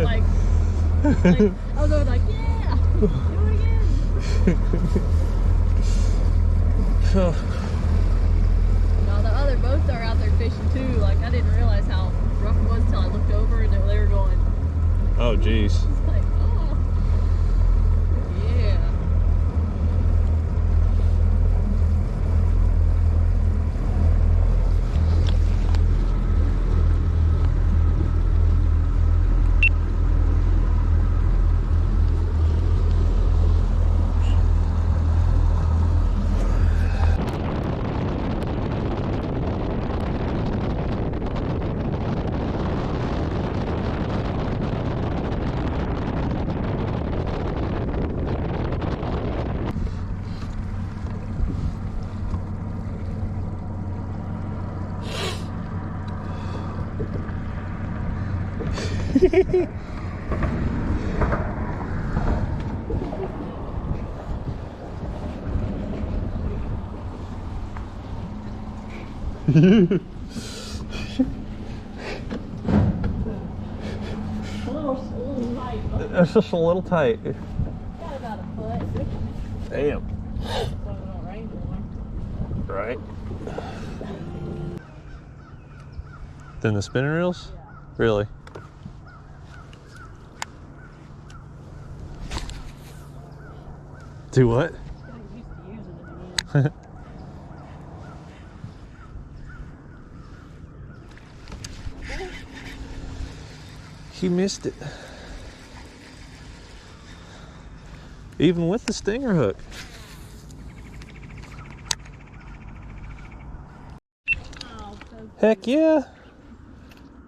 like I was over like, yeah, do it again. No, the other boats are out there fishing too. Like I didn't realize how rough it was until I looked over and they were going. Oh, geez. It's like, oh, yeah. A little tight. It's just a little tight. Got about a foot. Damn. So it don't rain anymore. Right. Then the spinning reels? Yeah. Really? Do what? I'm used to using it again. He missed it. Even with the stinger hook. Oh, so Heck yeah.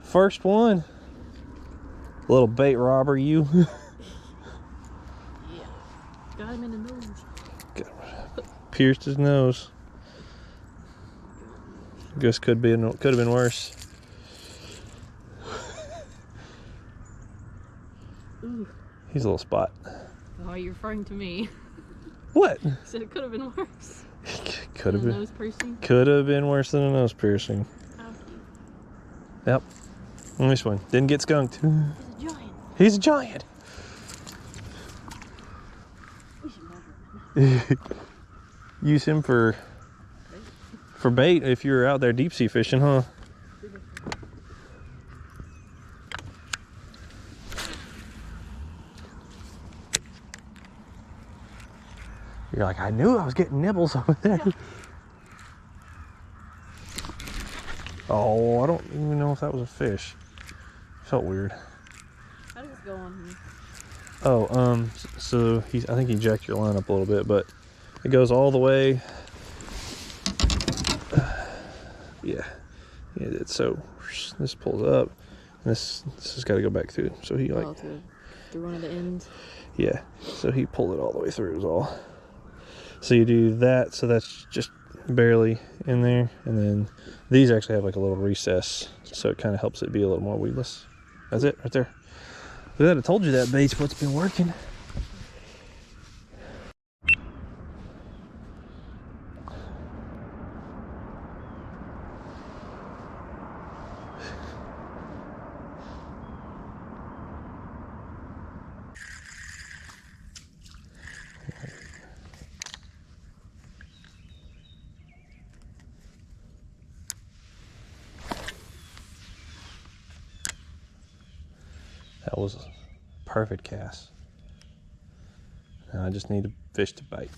First one. Little bait robber, you. yeah. Got him in the nose. Pierced his nose. Guess could have been worse. Ooh. He's a little spot. Oh, you're referring to me. What? You said it could have been worse. Could have been. Nose piercing. Could have been worse than a nose piercing. Oh, cute. Yep. And this one didn't get skunked. He's a giant. He's a giant. We should measure him. Use him for bait if you're out there deep sea fishing, huh? You're like, I knew I was getting nibbles over there. Yeah. Oh, I don't even know if that was a fish. Felt weird. How does this go on here? Oh, so I think he jacked your line up a little bit, but it goes all the way. Yeah, it did. So this pulls up, and this has got to go back through. So he like through one of the ends. Yeah, so he pulled it all the way through is all. So you do that, so that's just barely in there, and then these actually have like a little recess, so it kind of helps it be a little more weedless. That's it right there. Look at that, I told you that bait's what's been working. That was a perfect cast. Now I just need a fish to bite.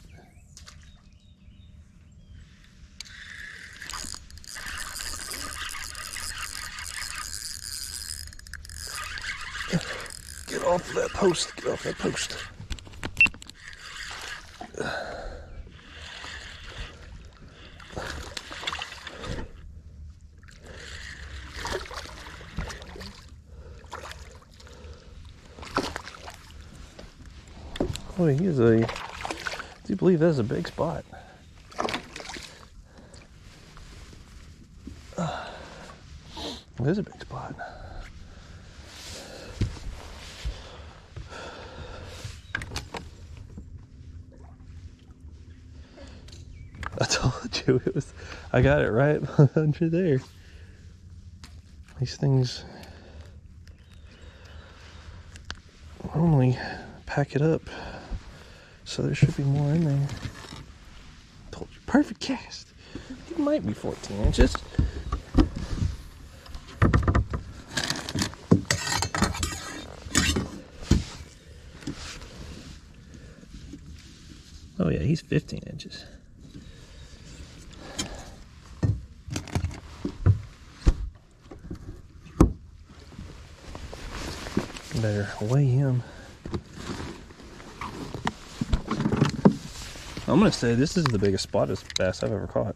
Get off that post, get off that post. Boy, he is a, do you believe that's a big spot? It is a big spot. I told you it was, I got it right under there. These things. normally pack it up, so there should be more in there. Told you, perfect cast. It might be 14 inches. Oh yeah, he's 15 inches. Better weigh him. I'm gonna say this is the biggest spotted bass I've ever caught.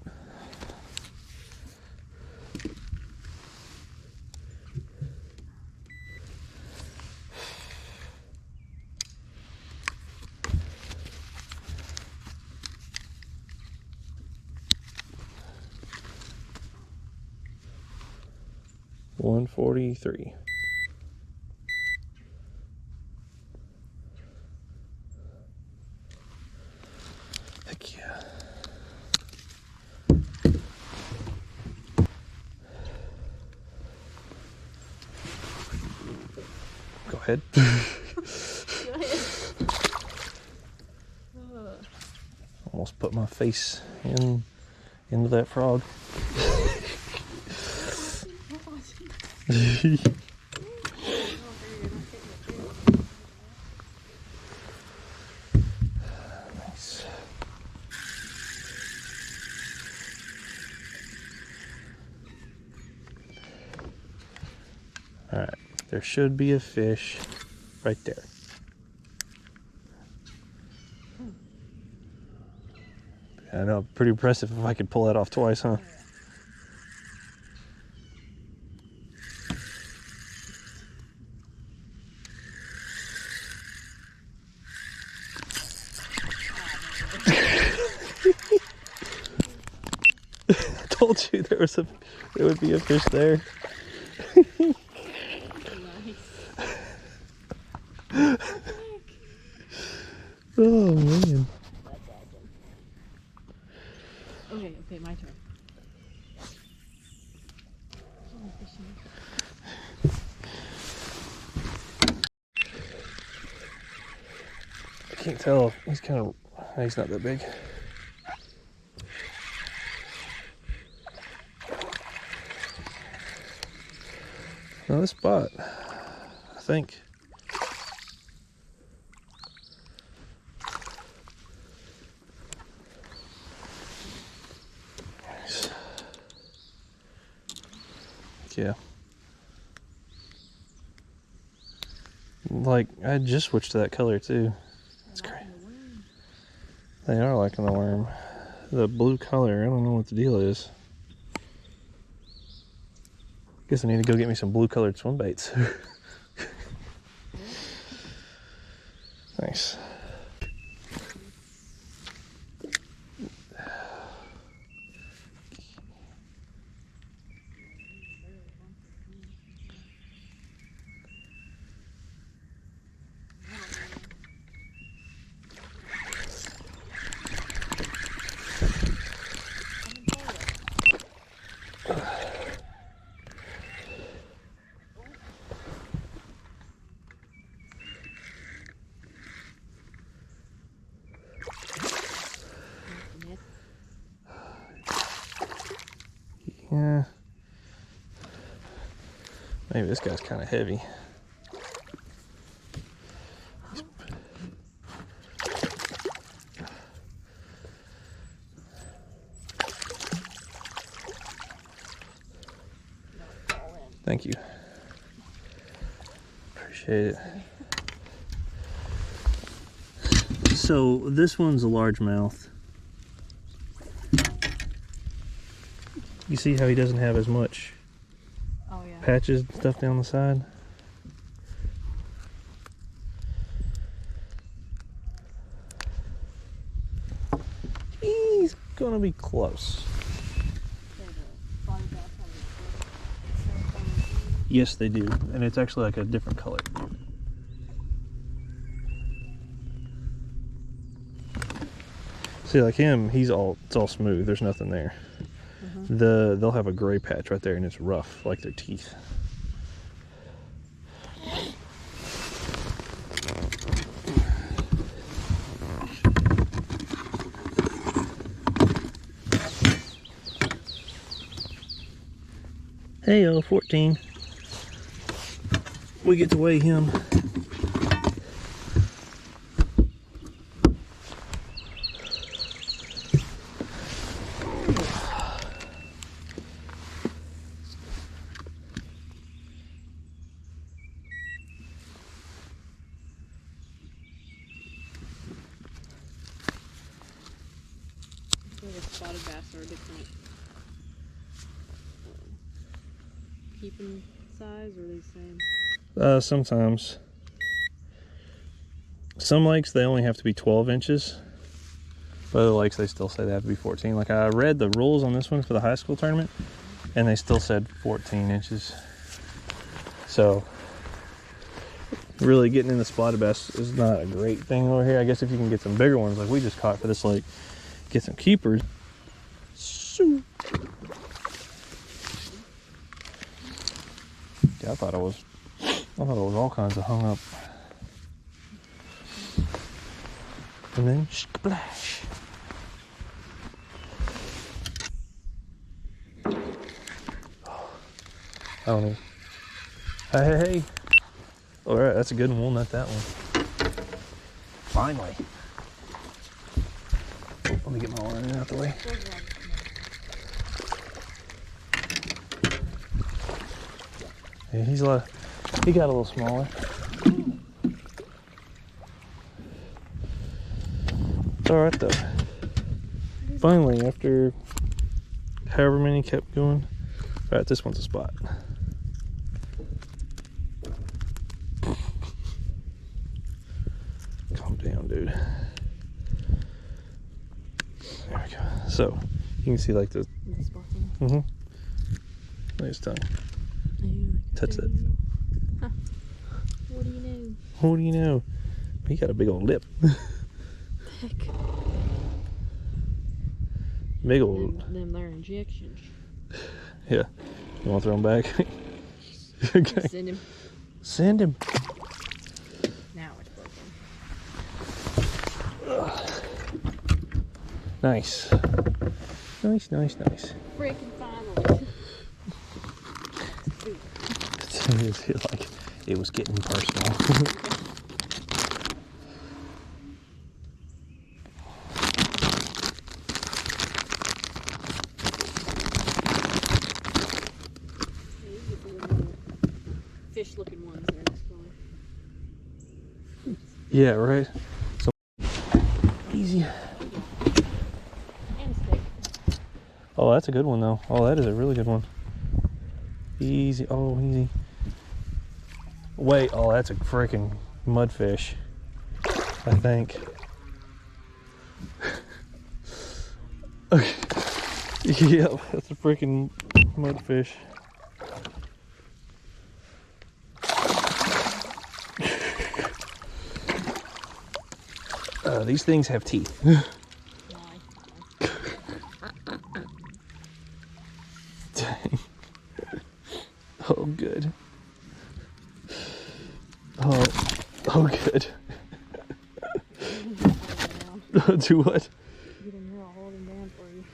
$143. Heck yeah. Go ahead. Go ahead. Almost put my face into that frog. Nice. All right, there should be a fish right there. I know, pretty impressive if I could pull that off twice, huh? I told you there would be a fish there. Oh man. Okay, my turn. I can't tell. He's not that big. Now this spot, I think. Nice. Yeah. Like, I just switched to that color too. It's great. They are liking the worm. The blue color, I don't know what the deal is. Guess I need to go get me some blue colored swim baits. Nice. Yeah. Maybe this guy's kind of heavy. Thank you. Appreciate it. So this one's a largemouth. You see how he doesn't have as much patches and stuff down the side? He's gonna be close. Yes, they do, and it's actually like a different color. See, like him, it's all smooth. There's nothing there. They'll have a gray patch right there, and it's rough, like their teeth. Hey, 14. We get to weigh him. Spotted bass are different keeping size, or are they the same? Sometimes. Some lakes, they only have to be 12 inches. But other lakes, they still say they have to be 14. Like, I read the rules on this one for the high school tournament, and they still said 14 inches. So, really getting in the spotted bass is not a great thing over here. I guess if you can get some bigger ones like we just caught for this lake, get some keepers. Yeah, I thought it was all kinds of hung up. And then splash. I don't know. Hey. All right, that's a good one. We'll nut that one. Finally. Oh, let me get my line out the way. Yeah, he got a little smaller. It's all right though. Finally, after however many kept going, all right, this one's a spot. Calm down, dude. There we go. So you can see like the. Look at his tongue. Touch that. Huh. What do you know? What do you know? He got a big old lip. Heck. Big old. Them there injections. Yeah. You want to throw him back? Okay. Send him. Send him. Now it's broken. Nice. Nice. Freaking finally. Like it was getting personal. Fish looking ones there next one. Yeah, right. So easy. And steak. Oh, that's a good one though. Oh, that is a really good one. Easy. Oh, easy. Wait. Oh, that's a freaking mudfish. I think. Okay. Yep, that's a freaking mudfish. These things have teeth. Dang. Oh, good. Oh, good. Do what? Get him here, I'll hold him down for you.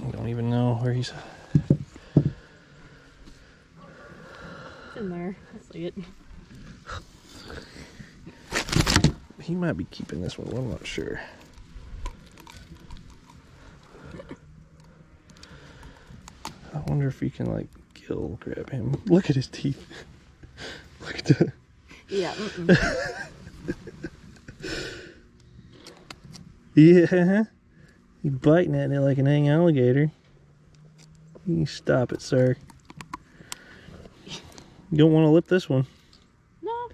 I don't even know where he's. It's in there. I see it. He might be keeping this one. I'm not sure. I wonder if you can like gill grab him. Look at his teeth. Look at the. Yeah. Yeah. You biting at it like an dang alligator. You stop it, sir. You don't want to lip this one. No.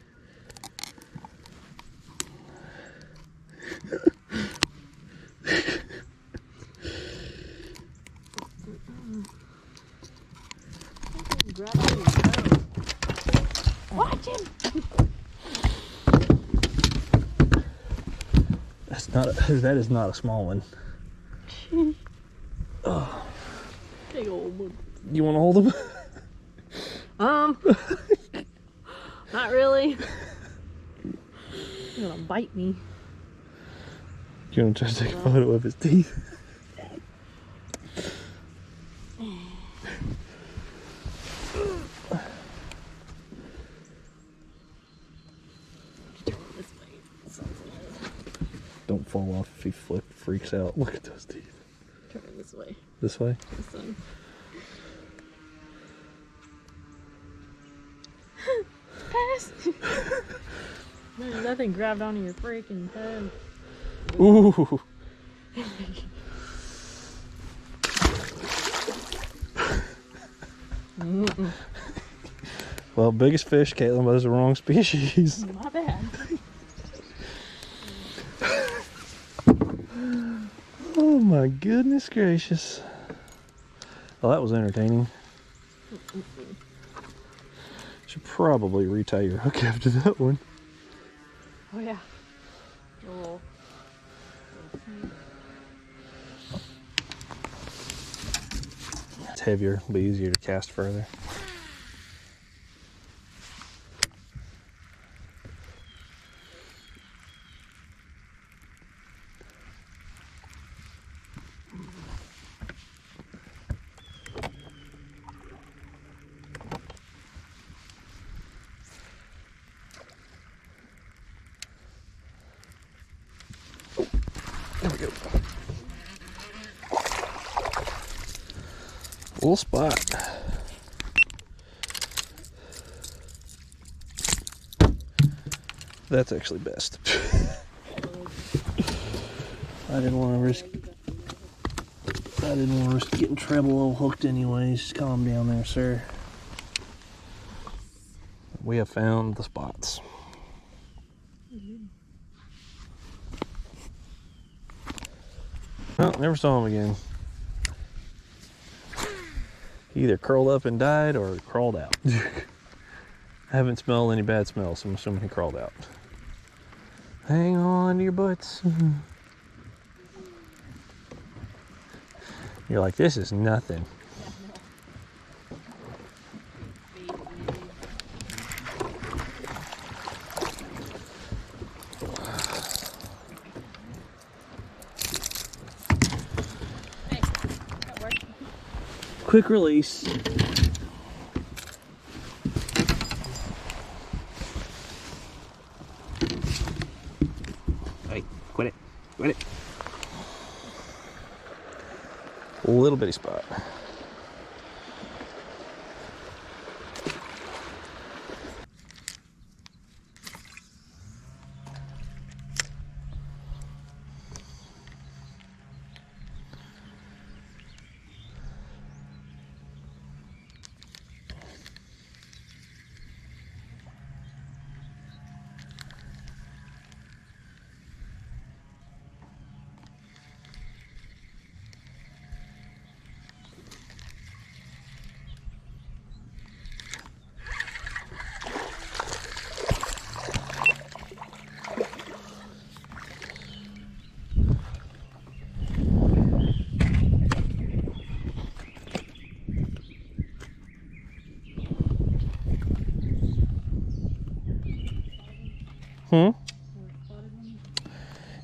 Watch him. That is not a small one. Oh. Big old one. You want to hold him? Not really. You're gonna bite me. You want to try to take a photo of his teeth? fall off if he freaks out. Look at those teeth. Turn it this way. This way? This one. Pass! There's nothing grabbed onto your freaking toe. Ooh! Well, biggest fish, Caitlin, but it's the wrong species. My bad. Oh my goodness gracious. Well, that was entertaining. Should probably retie your hook after that one. Oh yeah. Oh. It's heavier, it'll be easier to cast further. There we go. Little spot. That's actually best. I didn't want to risk getting treble hooked anyways. Calm down there, sir. We have found the spots. Well, never saw him again. He either curled up and died or crawled out. I haven't smelled any bad smells, so I'm assuming he crawled out. Hang on to your butts. You're like, this is nothing. Quick release. Hey, quit it. Quit it. A little bitty spot.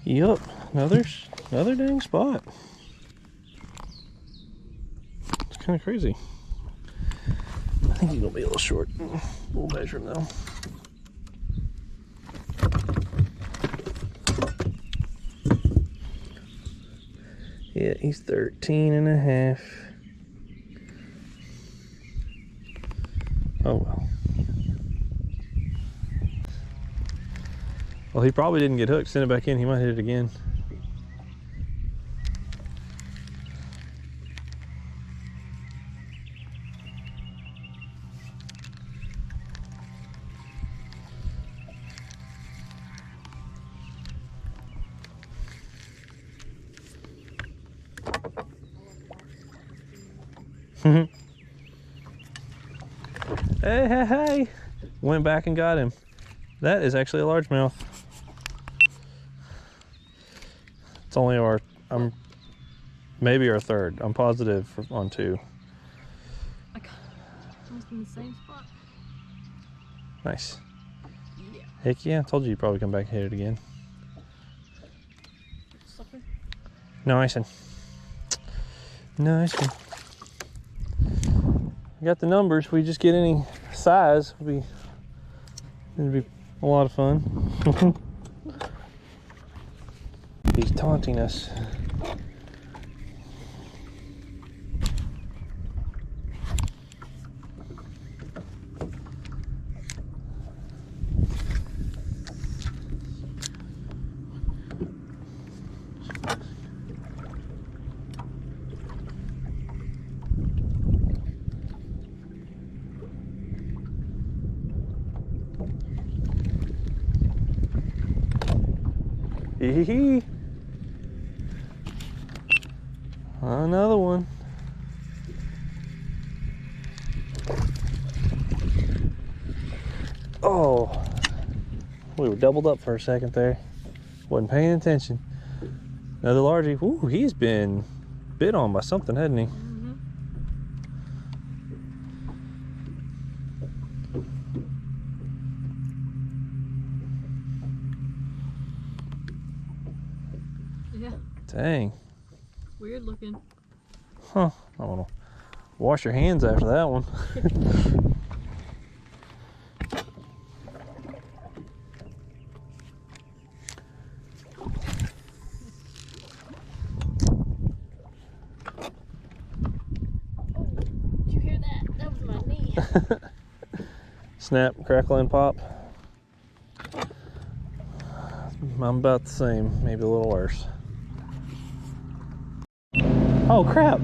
Yep, another dang spot. It's kind of crazy. I think he's gonna be a little short. We'll measure him though. Yeah, he's 13 and a half. Oh well. Well, he probably didn't get hooked. Send it back in. He might hit it again. Hey. Went back and got him. That is actually a largemouth. It's only maybe our third. I'm positive on two. I got almost in the same spot. Nice. Yeah. Heck yeah, I told you you'd probably come back and hit it again. Sucker. Nice one. Nice one. We got the numbers. If we just get any size, it'd be a lot of fun. he's taunting us. Hee. Another one. Oh, we were doubled up for a second there. Wasn't paying attention. Another largie. Ooh, he's been bit on by something, hasn't he? Yeah. Dang. Weird looking. Huh. I want to wash your hands after that one. Did you hear that? That was my knee. Snap, crackle, and pop. I'm about the same, maybe a little worse. Oh crap!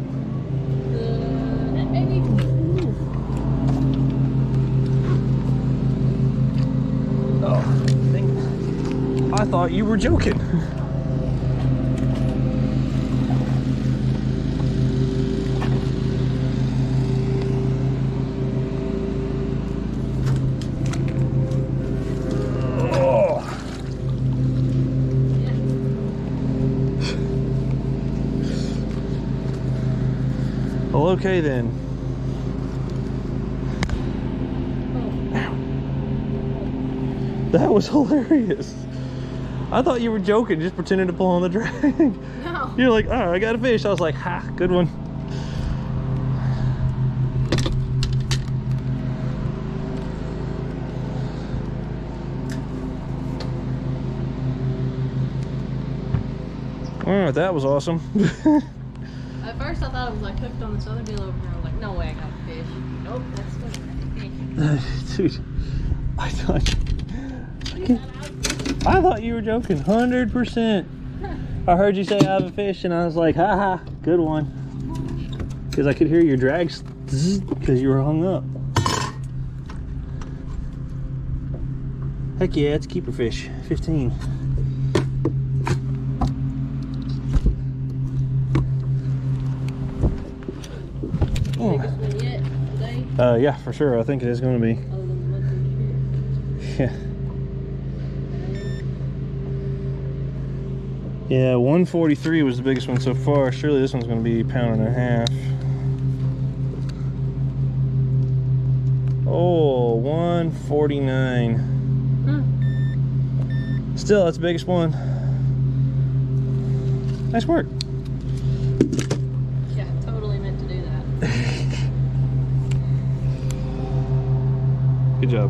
That baby. Oh, I thought you were joking. Well, okay then. That was hilarious. I thought you were joking, just pretending to pull on the drag. No. You're like, oh, I got a fish. I was like, ha, good one. All right, that was awesome. At first I thought it was like hooked on this other deal over here. I was like, no way I got a fish. Nope, that's still a fish. Dude, I thought you were joking, 100%. I heard you say I have a fish and I was like, haha, good one. Because I could hear your drags because you were hung up. Heck yeah, it's a keeper fish, 15. Biggest one yet today? Yeah, for sure. I think it is going to be. Other than the one Yeah. Yeah, 143 was the biggest one so far. Surely this one's going to be a pound and a half. Oh, 149. Still, that's the biggest one. Nice work. Yeah, totally meant to do that. Good job.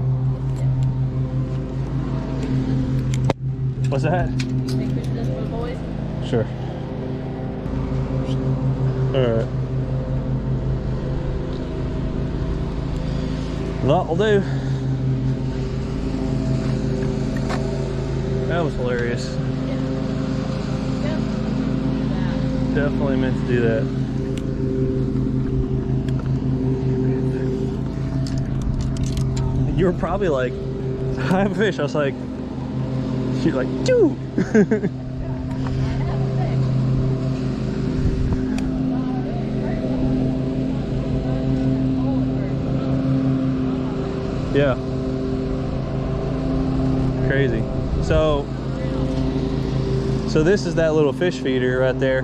What's that? Make fish this for the boys? Sure. Alright. That'll do. That was hilarious. Yeah. Definitely meant to do that. You were probably like, I have a fish. I was like, you're like, dude. Yeah. Crazy. So this is that little fish feeder right there.